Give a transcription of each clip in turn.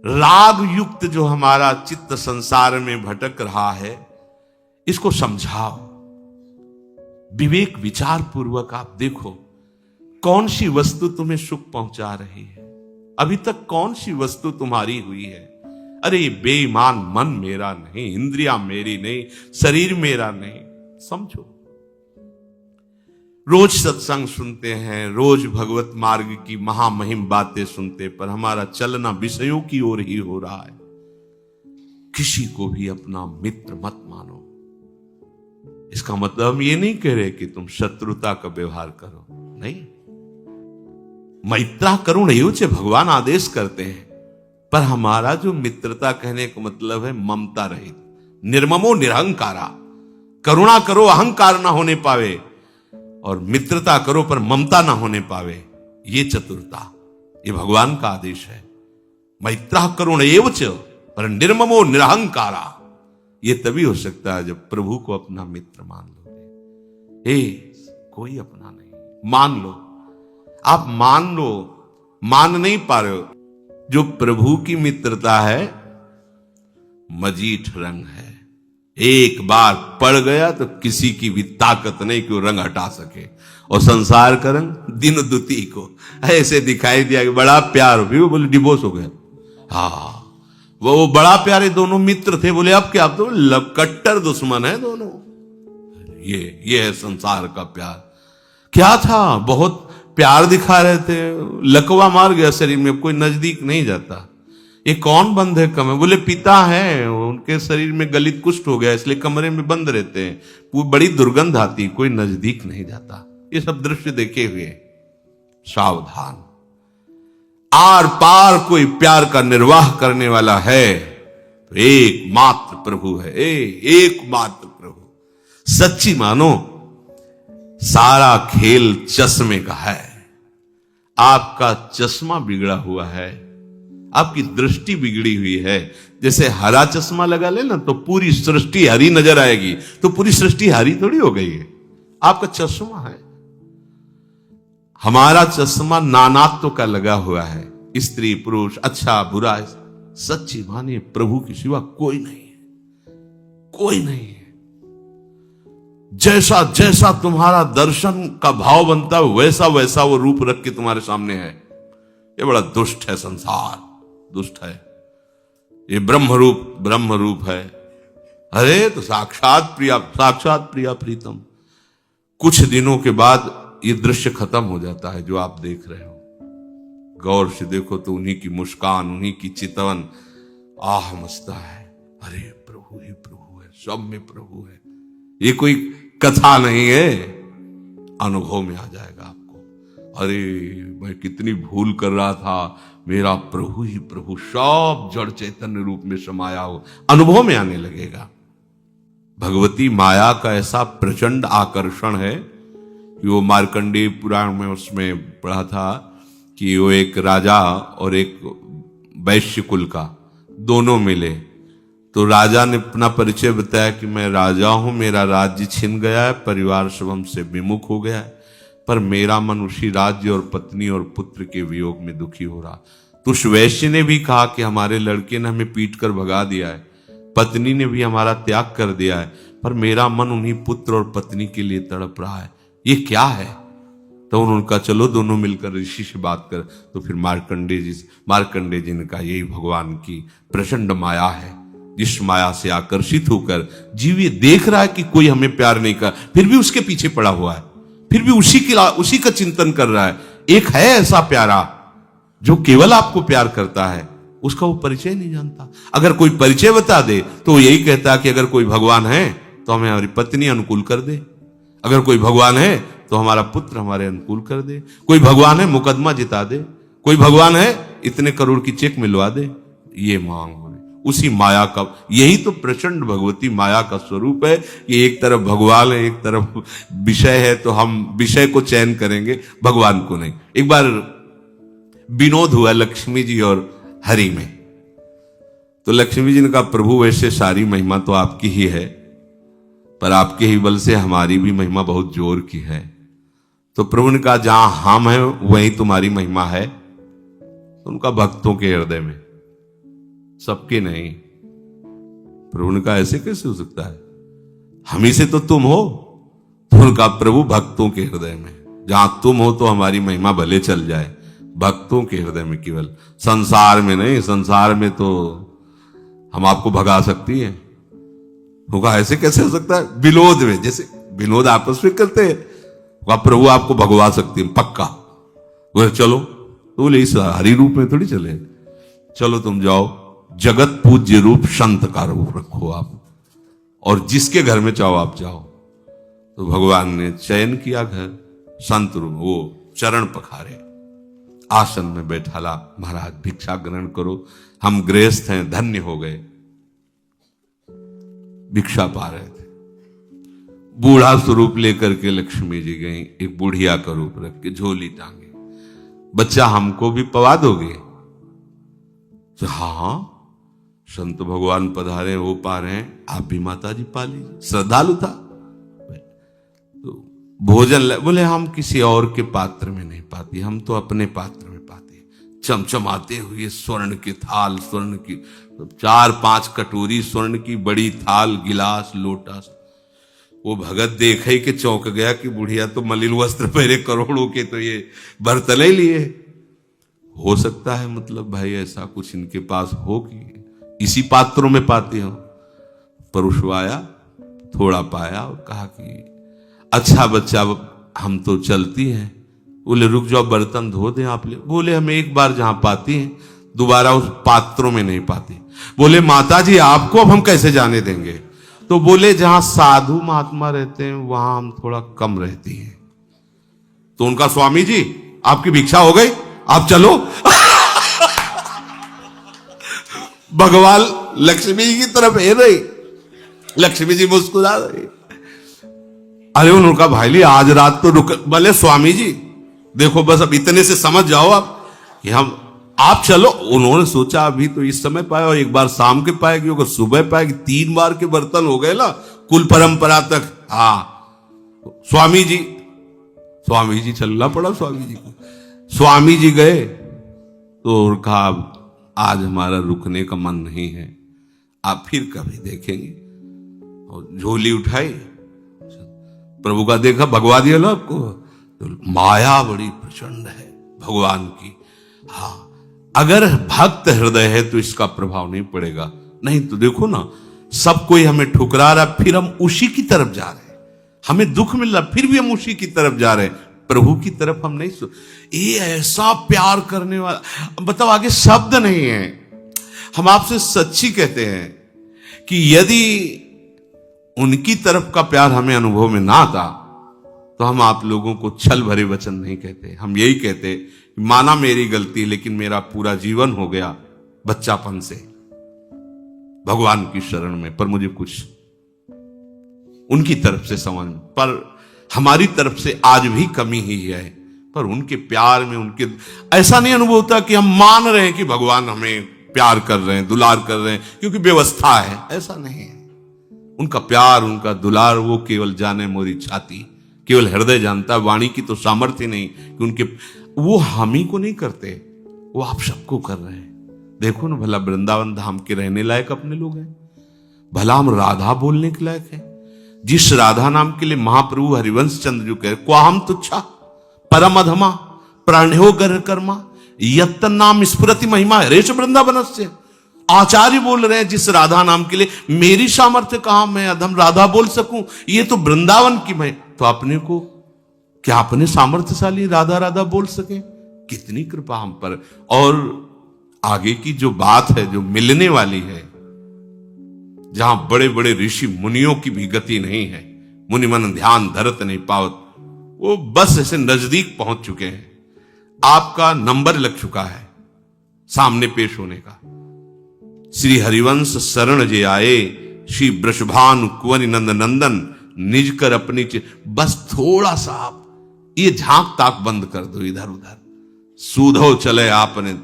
राग युक्त जो हमारा चित्त संसार में भटक रहा है, इसको समझाओ। विवेक विचार पूर्वक आप देखो कौन सी वस्तु तुम्हें सुख पहुंचा रही है, अभी तक कौन सी वस्तु तुम्हारी हुई है। अरे बेईमान मन मेरा नहीं, इंद्रियां मेरी नहीं, शरीर मेरा नहीं। समझो, रोज सत्संग सुनते हैं, रोज भगवत मार्ग की महामहिम बातें सुनते, पर हमारा चलना विषयों की ओर ही हो रहा है। किसी को भी अपना मित्र मत मानो। इसका मतलब हम ये नहीं कह रहे कि तुम शत्रुता का व्यवहार करो, नहीं। मैत्रा करुण एवं भगवान आदेश करते हैं, पर हमारा जो मित्रता कहने का मतलब है ममता रहित, निर्ममो निरहंकारा। करुणा करो, अहंकार ना होने पावे, और मित्रता करो पर ममता ना होने पावे। ये चतुरता, ये भगवान का आदेश है। मैत्रा करुण एवं पर निर्ममो निरहंकारा। ये तभी हो सकता है जब प्रभु को अपना मित्र मान लोगे। कोई अपना नहीं, मान लो। आप मान लो, मान नहीं पा रहे हो। जो प्रभु की मित्रता है मजीठ रंग है, एक बार पड़ गया तो किसी की भी ताकत नहीं कि वो रंग हटा सके। और संसार का रंग दिन दुती को ऐसे दिखाई दिया कि बड़ा प्यार हो, भी वो बोले डिवोर्स हो गया। हाँ, वो बड़ा प्यारे दोनों मित्र थे, बोले अब क्या, अब तो कट्टर दुश्मन है दोनों। ये है संसार का प्यार। क्या था, बहुत प्यार दिखा रहे थे, लकवा मार गया शरीर में, कोई नजदीक नहीं जाता। ये कौन बंद है कमरे, बोले पिता है, उनके शरीर में गलित कुष्ठ हो गया इसलिए कमरे में बंद रहते हैं, वो बड़ी दुर्गंध आती, कोई नजदीक नहीं जाता। ये सब दृश्य देखे हुए सावधान। आर पार कोई प्यार का निर्वाह करने वाला है तो एकमात्र प्रभु है। एकमात्र प्रभु। सच्ची मानो, सारा खेल चश्मे का है। आपका चश्मा बिगड़ा हुआ है, आपकी दृष्टि बिगड़ी हुई है। जैसे हरा चश्मा लगा ले ना तो पूरी सृष्टि हरी नजर आएगी, तो पूरी सृष्टि हरी थोड़ी हो गई है। आपका चश्मा है, हमारा चश्मा नानात्व का लगा हुआ है। स्त्री पुरुष, अच्छा बुरा। सच्ची मानिए, प्रभु के सिवा कोई नहीं है, कोई नहीं है। जैसा जैसा तुम्हारा दर्शन का भाव बनता है वैसा वैसा वो रूप रख के तुम्हारे सामने है। ये बड़ा दुष्ट है संसार, दुष्ट है। ये ब्रह्म रूप है। अरे तो साक्षात प्रिया प्रीतम। कुछ दिनों के बाद ये दृश्य खत्म हो जाता है जो आप देख रहे हो। गौर से देखो तो उन्हीं की मुस्कान, उन्हीं की चितवन आह मचता है। अरे प्रभु ही प्रभु है, सब में प्रभु है। ये कोई कथा नहीं है, अनुभव में आ जाएगा आपको। अरे मैं कितनी भूल कर रहा था, मेरा प्रभु ही प्रभु सब जड़ चैतन्य रूप में समाया हो, अनुभव में आने लगेगा। भगवती माया का ऐसा प्रचंड आकर्षण है कि वो मार्कंडेय पुराण में उसमें पढ़ा था कि वो एक राजा और एक वैश्य कुल का दोनों मिले, तो राजा ने अपना परिचय बताया कि मैं राजा हूं, मेरा राज्य छिन गया है, परिवार सब हमसे विमुख हो गया है, पर मेरा मन उसी राज्य और पत्नी और पुत्र के वियोग में दुखी हो रहा। तो उस वैश्य ने भी कहा कि हमारे लड़के ने हमें पीट कर भगा दिया है, पत्नी ने भी हमारा त्याग कर दिया है, पर मेरा मन उन्हीं पुत्र और पत्नी के लिए तड़प रहा है। ये क्या है? तो उन्होंने कहा चलो दोनों मिलकर ऋषि से बात कर। तो फिर मार्कंडेय जी ने कहा यही भगवान की प्रचंड माया है, जिस माया से आकर्षित होकर जीव ये देख रहा है कि कोई हमें प्यार नहीं कर, फिर भी उसके पीछे पड़ा हुआ है, फिर भी उसी का चिंतन कर रहा है। एक है ऐसा प्यारा जो केवल आपको प्यार करता है, उसका वो परिचय नहीं जानता। अगर कोई परिचय बता दे तो वो यही कहता है कि अगर कोई भगवान है तो हमें हमारी पत्नी अनुकूल कर दे, अगर कोई भगवान है तो हमारा पुत्र हमारे अनुकूल कर दे, कोई भगवान है मुकदमा जिता दे, कोई भगवान है इतने करोड़ की चेक मिलवा दे। ये मांग हो रही उसी माया का। यही तो प्रचंड भगवती माया का स्वरूप है कि एक तरफ भगवान है, एक तरफ विषय है, तो हम विषय को चयन करेंगे, भगवान को नहीं। एक बार विनोद हुआ लक्ष्मी जी और हरि में, तो लक्ष्मी जी ने कहा प्रभु वैसे सारी महिमा तो आपकी ही है, पर आपके ही बल से हमारी भी महिमा बहुत जोर की है। तो प्रभु ने कहा जहां हम हैं वहीं तुम्हारी महिमा है। तो उनका भक्तों के हृदय में, सबके नहीं। प्रभु ने कहा ऐसे कैसे हो सकता है, हम ही से तो तुम हो। तो उनका प्रभु भक्तों के हृदय में, जहां तुम हो तो हमारी महिमा भले चल जाए, भक्तों के हृदय में केवल, संसार में नहीं। संसार में तो हम आपको भगा सकती हैं। होगा ऐसे कैसे हो सकता है, विनोद में, जैसे विनोद आपस में करते हैं, प्रभु आपको भगवा सकती है पक्का। बोले चलो, तो बोले इस हरि रूप में थोड़ी चले, चलो तुम जाओ, जगत पूज्य रूप संत का रूप रखो आप, और जिसके घर में चाहो आप जाओ। तो भगवान ने चयन किया घर, संत रूप, वो चरण पखारे, आसन में बैठाला, महाराज भिक्षा ग्रहण करो, हम गृहस्थ हैं, धन्य हो गए। भिक्षा पा रहे थे, बूढ़ा स्वरूप लेकर के लक्ष्मी जी गई, एक बुढ़िया का रूप रख के झोली टांगे, बच्चा हमको भी पवा दोगे? तो हाँ, संत भगवान पधारे, वो पा रहे हैं, आप भी माता जी पा लीजिए। श्रद्धालु था। तो भोजन बोले हम किसी और के पात्र में नहीं पाती, हम तो अपने पात्र में पाते। चमचमाते हुए स्वर्ण के थाल, स्वर्ण की 4-5 कटोरी स्वर्ण की, बड़ी थाल, गिलास, लोटा। वो भगत देखे के चौंक गया कि बुढ़िया तो मलिन वस्त्र पहरे, करोड़ों के तो ये बर्तन ही लिए। हो सकता है मतलब भाई ऐसा कुछ इनके पास हो कि इसी पात्रों में पाते हो। परुष आया, थोड़ा पाया और कहा कि अच्छा बच्चा, हम तो चलती हैं। बोले रुक जाओ, बर्तन धो दें आप ले। बोले हम एक बार जहां पाती हैं दोबारा उस पात्रों में नहीं पाती। बोले माता जी आपको अब हम कैसे जाने देंगे? तो बोले जहां साधु महात्मा रहते हैं वहां हम थोड़ा कम रहती हैं। तो उनका स्वामी जी आपकी भिक्षा हो गई, आप चलो। भगवान लक्ष्मी जी की तरफ है रही, लक्ष्मी जी मुस्कुरा रही। अरे उन्होंने कहा भाई आज रात तो रुक। बोले स्वामी जी देखो बस अब इतने से समझ जाओ आप कि हम, आप चलो। उन्होंने सोचा अभी तो इस समय पाए और एक बार शाम के पाएगी, अगर सुबह पाएगी, 3 बार के बर्तन हो गए ना कुल परंपरा तक। हाँ स्वामी जी चलना पड़ा स्वामी जी को। स्वामी जी गए तो कहा आज हमारा रुकने का मन नहीं है, आप फिर कभी देखेंगे। और झोली उठाई, प्रभु का देखा, भगवा दिया ना आपको। तो माया बड़ी प्रचंड है भगवान की। हाँ अगर भक्त हृदय है तो इसका प्रभाव नहीं पड़ेगा, नहीं तो देखो ना सब कोई हमें ठुकरा रहा, फिर हम उसी की तरफ जा रहे हैं। हमें दुख मिल रहा, फिर भी हम उसी की तरफ जा रहे हैं, प्रभु की तरफ हम नहीं। ये ऐसा प्यार करने वाला, बताओ आगे शब्द नहीं है। हम आपसे सच्ची कहते हैं कि यदि उनकी तरफ का प्यार हमें अनुभव में ना आता तो हम आप लोगों को छल भरे वचन नहीं कहते। हम यही कहते माना मेरी गलती, लेकिन मेरा पूरा जीवन हो गया बच्चापन से भगवान की शरण में, पर मुझे कुछ उनकी तरफ से समझ, पर हमारी तरफ से आज भी कमी ही है। पर उनके प्यार में, उनके ऐसा नहीं अनुभव होता कि हम मान रहे हैं कि भगवान हमें प्यार कर रहे हैं, दुलार कर रहे हैं क्योंकि व्यवस्था है, ऐसा नहीं है। उनका प्यार, उनका दुलार वो केवल जाने मोरी छाती, केवल हृदय जानता। वाणी की तो सामर्थ्य नहीं कि उनके, वो हम ही को नहीं करते, वो आप सबको कर रहे हैं। देखो ना भला वृंदावन धाम के रहने लायक अपने लोग हैं, भला हम राधा बोलने के लायक हैं। जिस राधा नाम के लिए महाप्रभु हरिवंश चंद्र जो कह क्वाहम तुच्छा परम अधमा प्राण्यो गर्ह कर्मा यत्तन नाम स्फुरति महिमा हरेश वृंदावन से। आचार्य बोल रहे हैं जिस राधा नाम के लिए, मेरी सामर्थ्य कहां मैं अधम राधा बोल सकूं, ये तो वृंदावन की मैं। तो अपने को क्या अपने सामर्थ्यशाली राधा राधा बोल सके? कितनी कृपा हम पर। और आगे की जो बात है जो मिलने वाली है, जहां बड़े बड़े ऋषि मुनियों की भी गति नहीं है, मुनि मन ध्यान धरत नहीं पावत, वो बस ऐसे नजदीक पहुंच चुके हैं। आपका नंबर लग चुका है सामने पेश होने का। श्री हरिवंश शरण जे आए, श्री वृषभानु कुंवर नंद नंदन निज कर अपनी बस थोड़ा सा आप ये झांक ताक बंद कर दो, इधर उधर सूधो चले आपने,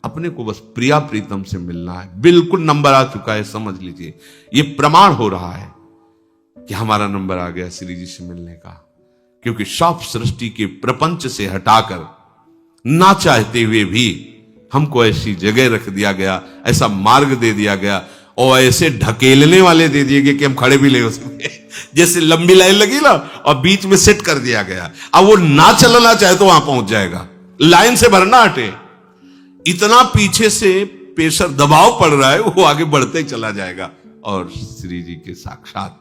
अपने को बस प्रिया प्रीतम से मिलना है। बिल्कुल नंबर आ चुका है, समझ लीजिए। ये प्रमाण हो रहा है कि हमारा नंबर आ गया श्री जी से मिलने का, क्योंकि सब सृष्टि के प्रपंच से हटाकर ना चाहते हुए भी हमको ऐसी जगह रख दिया गया, ऐसा मार्ग दे दिया गया और ऐसे ढकेलने वाले दे दिए गए कि हम खड़े भी नहीं हो सकते। जैसे लंबी लाइन लगी ना और बीच में सेट कर दिया गया, अब वो ना चलना चाहे तो वहां पहुंच जाएगा, लाइन से भरना हटे। इतना पीछे से प्रेशर दबाव पड़ रहा है, वो आगे बढ़ते ही चला जाएगा और श्री जी के साक्षात